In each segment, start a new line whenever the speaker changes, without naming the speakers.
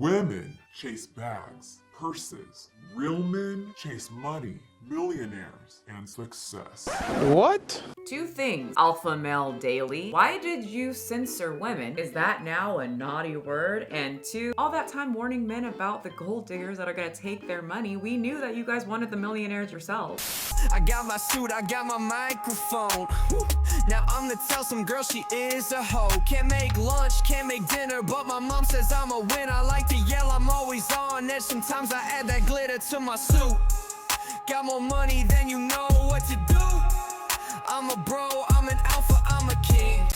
Women chase bags, purses. Real men chase money, millionaires, and success.
What?
Two things, Alpha Male Daily. Why did you censor women? Is that now a naughty word? And two, all that time warning men about the gold diggers that are gonna take their money. We knew that you guys wanted the millionaires yourselves.
I got my suit, I got my microphone. Now I'm gonna tell some girl she is a hoe. Can't make lunch, can't make dinner, but my mom says I'm a winner. I like to yell, I'm always on edge. Sometimes I add that glitter to my suit. Got more money than you know what to do. I'm a bro, I'm an alpha, I'm a king.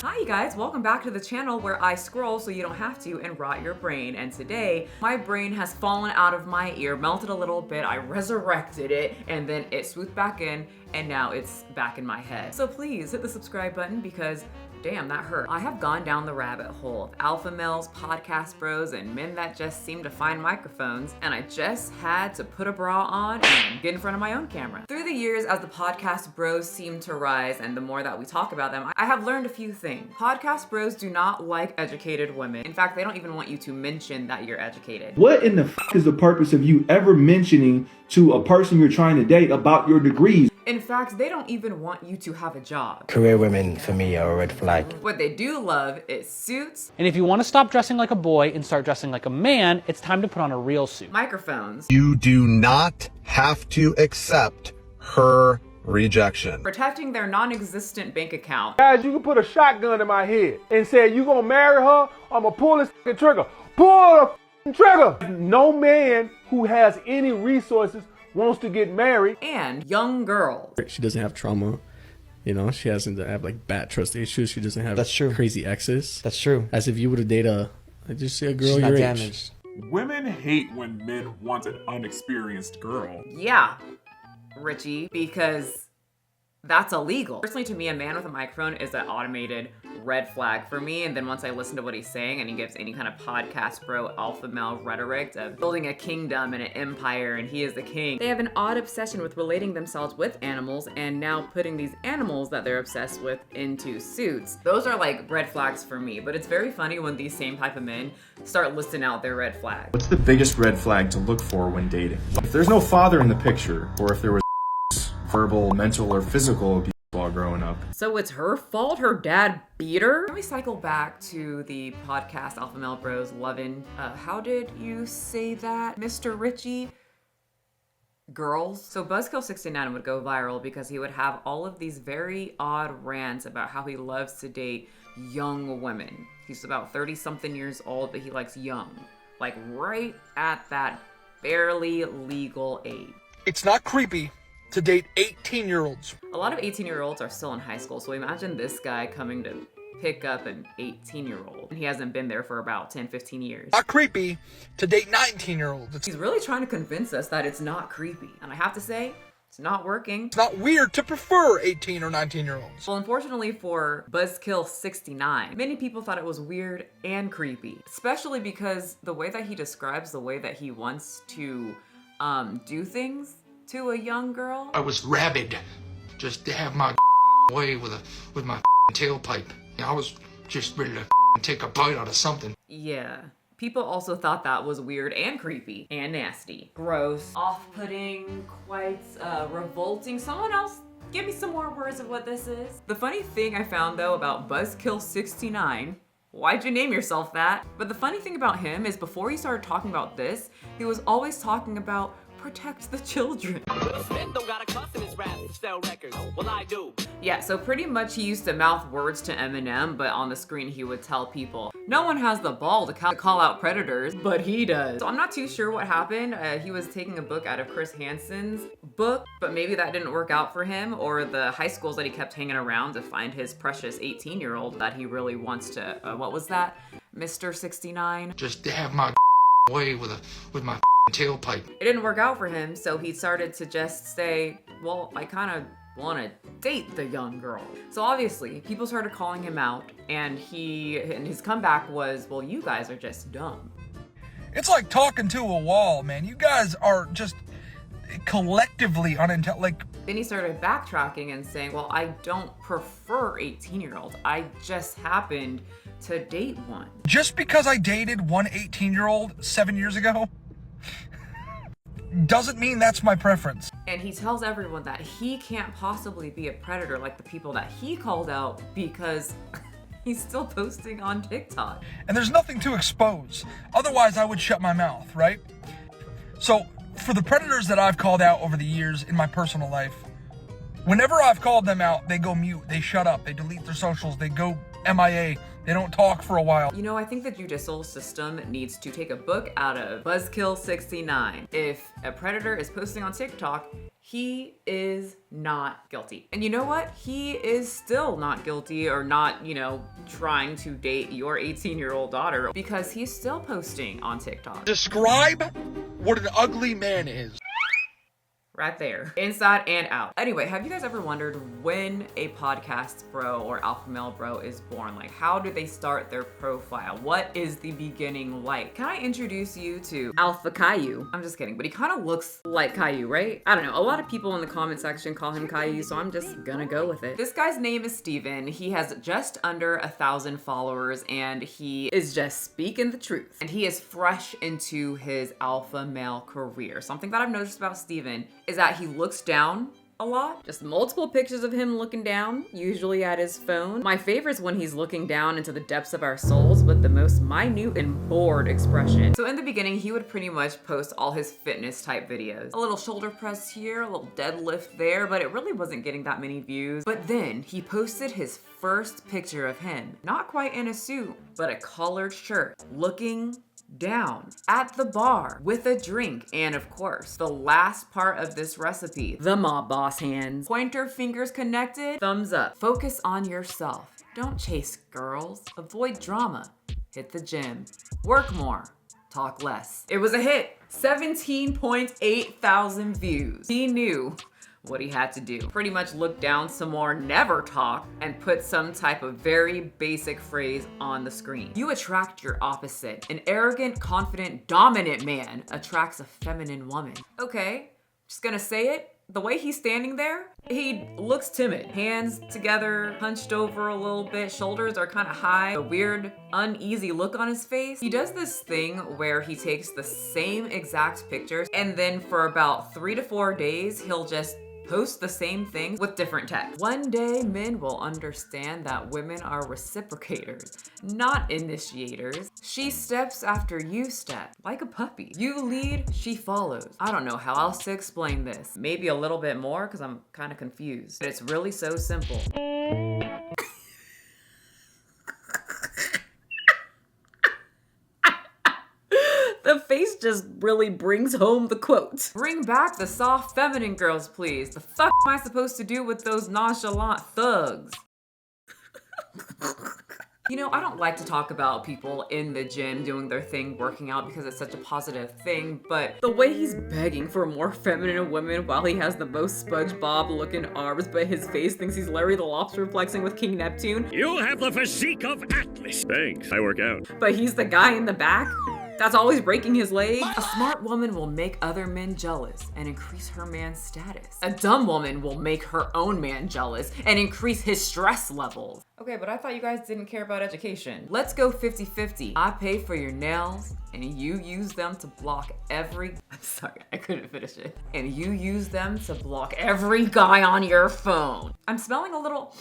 Hi you guys, welcome back to the channel where I scroll so you don't have to and rot your brain. And today, my brain has fallen out of my ear, melted a little bit, I resurrected it, and then it swooped back in, and now it's back in my head. So please hit the subscribe button because damn, that hurt. I have gone down the rabbit hole of alpha males, podcast bros, and men that just seem to find microphones, and I just had to put a bra on and get in front of my own camera. Through the years, as the podcast bros seem to rise, and the more that we talk about them, I have learned a few things. Podcast bros do not like educated women. In fact, they don't even want you to mention that you're educated.
What in the f*** is the purpose of you ever mentioning to a person you're trying to date about your degrees?
In fact, they don't even want you to have a job.
Career women, for me, are a red flag.
What they do love is suits,
And if you want to stop dressing like a boy and start dressing like a man, it's time to put on a real suit.
microphones,
You do not have to accept her rejection.
protecting their non-existent bank account,
Guys, you can put a shotgun in my head and say, you gonna marry her, I'm gonna pull this f***ing trigger. Pull the f***ing trigger! No man who has any resources wants to get married.
and young girls.
She doesn't have trauma. You know, she doesn't have like bad trust issues. She doesn't have
That's true.
crazy exes.
That's true.
As if you were to date just say a girl
She's
your
not
age.
damaged.
Women hate when men want an unexperienced girl.
Yeah, Richie, because that's illegal. Personally, to me, a man with a microphone is an automated red flag for me. And then once I listen to what he's saying and he gives any kind of podcast bro alpha male rhetoric of building a kingdom and an empire and he is the king, they have an odd obsession with relating themselves with animals and now putting these animals that they're obsessed with into suits. Those are like red flags for me, but it's very funny when these same type of men start listing out their red flags.
What's the biggest red flag to look for when dating? If there's no father in the picture, or if there was verbal, mental, or physical abuse while growing up.
So it's her fault her dad beat her? Let me cycle back to the podcast Alpha Male Bros loving. How did you say that, Mr. Richie? Girls. So Buzzkill69 would go viral because he would have all of these very odd rants about how he loves to date young women. He's about 30-something years old, but he likes young. Like right at that barely legal age.
It's not creepy to date 18-year-olds.
A lot of 18-year-olds are still in high school, so imagine this guy coming to pick up an 18-year-old. And he hasn't been there for about 10, 15 years.
Not creepy to date 19-year-olds.
He's really trying to convince us that it's not creepy. And I have to say, it's not working.
It's not weird to prefer 18 or 19-year-olds.
Well, unfortunately for Buzzkill69, many people thought it was weird and creepy. Especially because the way that he describes the way that he wants to do things to a young girl.
I was rabid just to have my way with my tailpipe. I was just ready to take a bite out of something.
Yeah. People also thought that was weird and creepy and nasty. Gross, off-putting, quite revolting. Someone else give me some more words of what this is. The funny thing I found though about Buzzkill69, why'd you name yourself that? But the funny thing about him is before he started talking about this, he was always talking about protect the children. Yeah, so pretty much he used to mouth words to Eminem, but on the screen he would tell people, no one has the ball to call out predators, but he does. So I'm not too sure what happened. He was taking a book out of Chris Hansen's book, but maybe that didn't work out for him, or the high schools that he kept hanging around to find his precious 18-year-old that he really wants to, what was that? Mr. 69?
Just to have my way with my tailpipe.
It didn't work out for him, so he started to just say, well, I kind of want to date the young girl. So obviously, people started calling him out, and his comeback was, well, you guys are just dumb.
It's like talking to a wall, man. You guys are just collectively unintelligent. Like,
Then he started backtracking and saying, well, I don't prefer 18-year-olds. I just happened to date one.
Just because I dated one 18-year-old 7 years ago doesn't mean that's my preference.
And he tells everyone that he can't possibly be a predator like the people that he called out because he's still posting on TikTok.
And there's nothing to expose. Otherwise, I would shut my mouth, right? So, for the predators that I've called out over the years in my personal life, whenever I've called them out, they go mute, they shut up, they delete their socials, they go MIA, they don't talk for a while.
You know, I think the judicial system needs to take a book out of Buzzkill 69. If a predator is posting on TikTok, he is not guilty. And you know what? He is still not guilty or not, you know, trying to date your 18-year-old daughter because he's still posting on TikTok.
Describe what an ugly man is.
Right there, inside and out. Anyway, have you guys ever wondered when a podcast bro or alpha male bro is born? Like, how do they start their profile? What is the beginning like? Can I introduce you to Alpha Caillou? I'm just kidding, but he kind of looks like Caillou, right? I don't know, a lot of people in the comment section call him Caillou, so I'm just gonna go with it. This guy's name is Steven. He has just under 1,000 followers and he is just speaking the truth. And he is fresh into his alpha male career. Something that I've noticed about Steven is that he looks down a lot. Just multiple pictures of him looking down, usually at his phone. My favorite's when he's looking down into the depths of our souls with the most minute and bored expression. So in the beginning, he would pretty much post all his fitness type videos. A little shoulder press here, a little deadlift there, but it really wasn't getting that many views. But then he posted his first picture of him, not quite in a suit, but a collared shirt, looking down at the bar with a drink. And of course, the last part of this recipe, the mob boss hands. Pointer fingers connected, thumbs up. Focus on yourself. Don't chase girls. Avoid drama. Hit the gym. Work more. Talk less. It was a hit. 17.8 thousand views. He knew what he had to do. Pretty much look down some more, never talk, and put some type of very basic phrase on the screen. You attract your opposite. An arrogant, confident, dominant man attracts a feminine woman. Okay, just gonna say it. The way he's standing there, he looks timid. Hands together, hunched over a little bit, shoulders are kind of high, a weird, uneasy look on his face. He does this thing where he takes the same exact pictures and then for about 3 to 4 days, he'll just post the same thing with different text. One day, men will understand that women are reciprocators, not initiators. She steps after you step, like a puppy. You lead, she follows. I don't know how else to explain this. Maybe a little bit more, because I'm kind of confused. But it's really so simple. The face just really brings home the quote. Bring back the soft feminine girls, please. The fuck am I supposed to do with those nonchalant thugs? You know, I don't like to talk about people in the gym doing their thing, working out, because it's such a positive thing, but the way he's begging for more feminine women while he has the most SpongeBob looking arms, but his face thinks he's Larry the Lobster flexing with King Neptune.
You have the physique of Atlas. Thanks, I work out.
But he's the guy in the back that's always breaking his leg. A smart woman will make other men jealous and increase her man's status. A dumb woman will make her own man jealous and increase his stress levels. Okay, but I thought you guys didn't care about education. Let's go 50-50. I pay for your nails and you use them to block every... I'm sorry, I couldn't finish it. And you use them to block every guy on your phone. I'm smelling a little...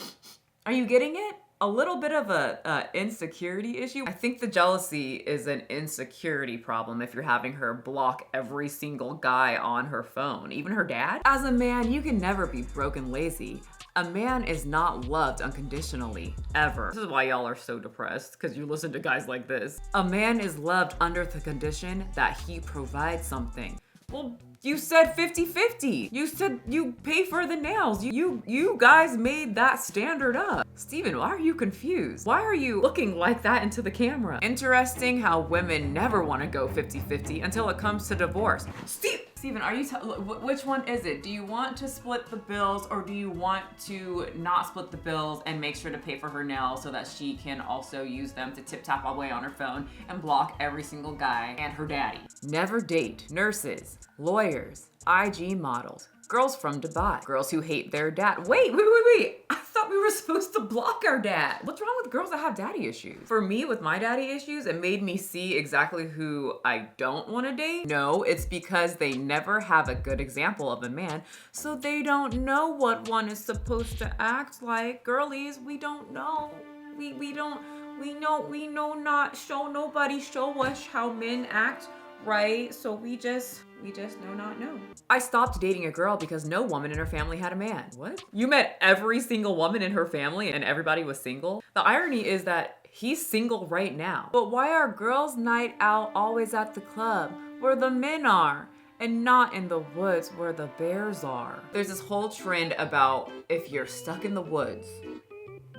Are you getting it? A little bit of a insecurity issue. I think the jealousy is an insecurity problem if you're having her block every single guy on her phone, even her dad. As a man, you can never be broken lazy. A man is not loved unconditionally, ever. This is why y'all are so depressed, because you listen to guys like this. A man is loved under the condition that he provides something. Well, you said 50-50. You said you pay for the nails. You guys made that standard up. Steven, why are you confused? Why are you looking like that into the camera? Interesting how women never want to go 50-50 until it comes to divorce. Steven, are you, which one is it? Do you want to split the bills or do you want to not split the bills and make sure to pay for her nails so that she can also use them to tip-tap away on her phone and block every single guy and her daddy? Never date nurses, lawyers, IG models, Girls from Dubai. Girls who hate their dad. Wait. I thought we were supposed to block our dad. What's wrong with girls that have daddy issues? For me, with my daddy issues, it made me see exactly who I don't want to date. No, it's because they never have a good example of a man, so they don't know what one is supposed to act like. Girlies, we don't know. We know not show nobody show us how men act, right? So we just know. I stopped dating a girl because no woman in her family had a man. What? You met every single woman in her family and everybody was single? The irony is that he's single right now. But why are girls' night out always at the club where the men are and not in the woods where the bears are? There's this whole trend about if you're stuck in the woods,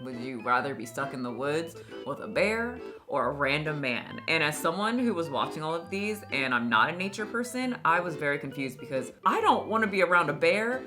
would you rather be stuck in the woods with a bear or a random man? And as someone who was watching all of these, and I'm not a nature person, I was very confused because I don't want to be around a bear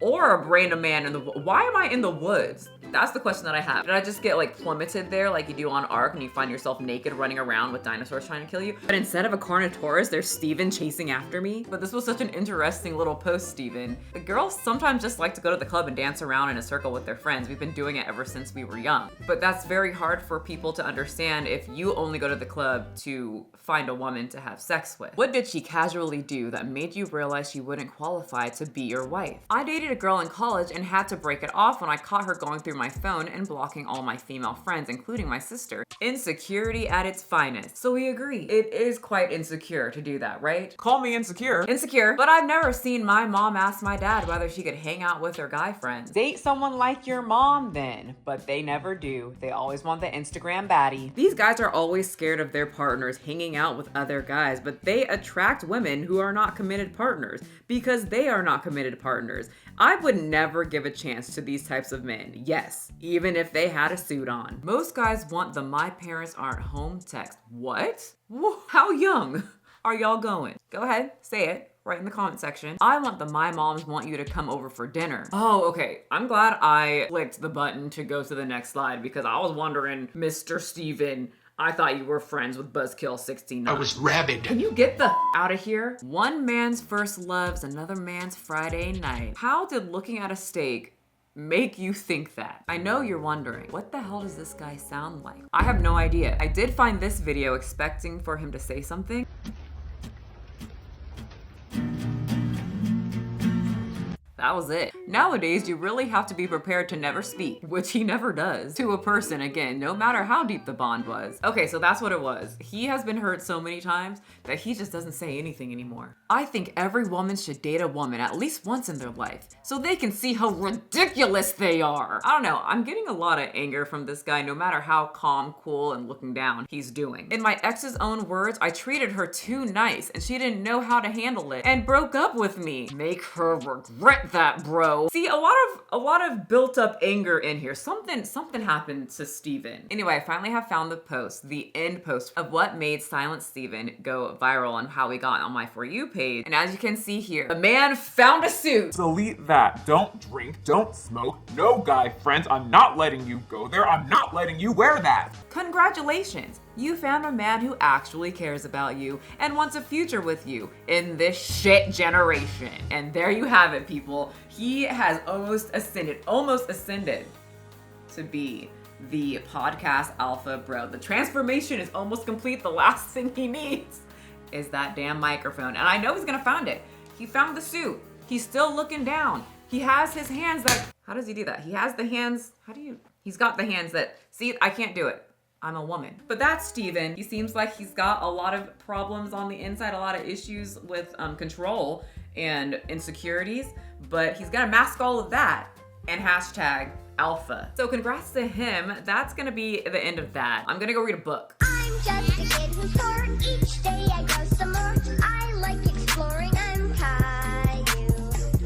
or a random man in the woods. Why am I in the woods? That's the question that I have. Did I just get like plummeted there like you do on Ark and you find yourself naked running around with dinosaurs trying to kill you? But instead of a Carnotaurus, there's Steven chasing after me. But this was such an interesting little post, Steven. The girls sometimes just like to go to the club and dance around in a circle with their friends. We've been doing it ever since we were young. But that's very hard for people to understand if you only go to the club to find a woman to have sex with. What did she casually do that made you realize she wouldn't qualify to be your wife? I dated a girl in college and had to break it off when I caught her going through my phone and blocking all my female friends, including my sister. Insecurity at its finest. So we agree. It is quite insecure to do that, right? Call me insecure. Insecure. But I've never seen my mom ask my dad whether she could hang out with her guy friends. Date someone like your mom then. But they never do. They always want the Instagram baddie. These guys are always scared of their partners hanging out with other guys, but they attract women who are not committed partners because they are not committed partners. I would never give a chance to these types of men. Yes, even if they had a suit on. Most guys want the "my parents aren't home" text. What? How young are y'all going? Go ahead, say it. Right in the comment section. I want the "my moms want you to come over for dinner." Oh, okay. I'm glad I clicked the button to go to the next slide because I was wondering, Mr. Steven, I thought you were friends with Buzzkill 69.
I was rabid.
Can you get the out of here? One man's first love's another man's Friday night. How did looking at a steak make you think that? I know you're wondering, what the hell does this guy sound like? I have no idea. I did find this video expecting for him to say something. That was it. Nowadays, you really have to be prepared to never speak, which he never does, to a person again, no matter how deep the bond was. Okay, so that's what it was. He has been hurt so many times that he just doesn't say anything anymore. I think every woman should date a woman at least once in their life, so they can see how ridiculous they are. I don't know, I'm getting a lot of anger from this guy no matter how calm, cool, and looking down he's doing. In my ex's own words, I treated her too nice and she didn't know how to handle it and broke up with me. Make her regret that, bro. See, a lot of built up anger in here. Something happened to Steven. Anyway, I finally have found the post, the end post of what made Silent Steven go viral and how we got on my For You page. And as you can see here, the man found a suit.
Delete that. Don't drink, don't smoke, no guy friends. I'm not letting you go there. I'm not letting you wear that.
Congratulations. You found a man who actually cares about you and wants a future with you in this shit generation. And there you have it, people. He has almost ascended to be the podcast alpha bro. The transformation is almost complete. The last thing he needs is that damn microphone. And I know he's gonna find it. He found the suit. He's still looking down. He has his hands that, how does he do that? He has the hands, he's got the hands that, see, I can't do it. I'm a woman. But that's Steven. He seems like he's got a lot of problems on the inside, a lot of issues with control and insecurities, but he's gonna mask all of that and hashtag alpha. So congrats to him. That's gonna be the end of that. I'm gonna go read a book.
I'm just a kid who's 4 each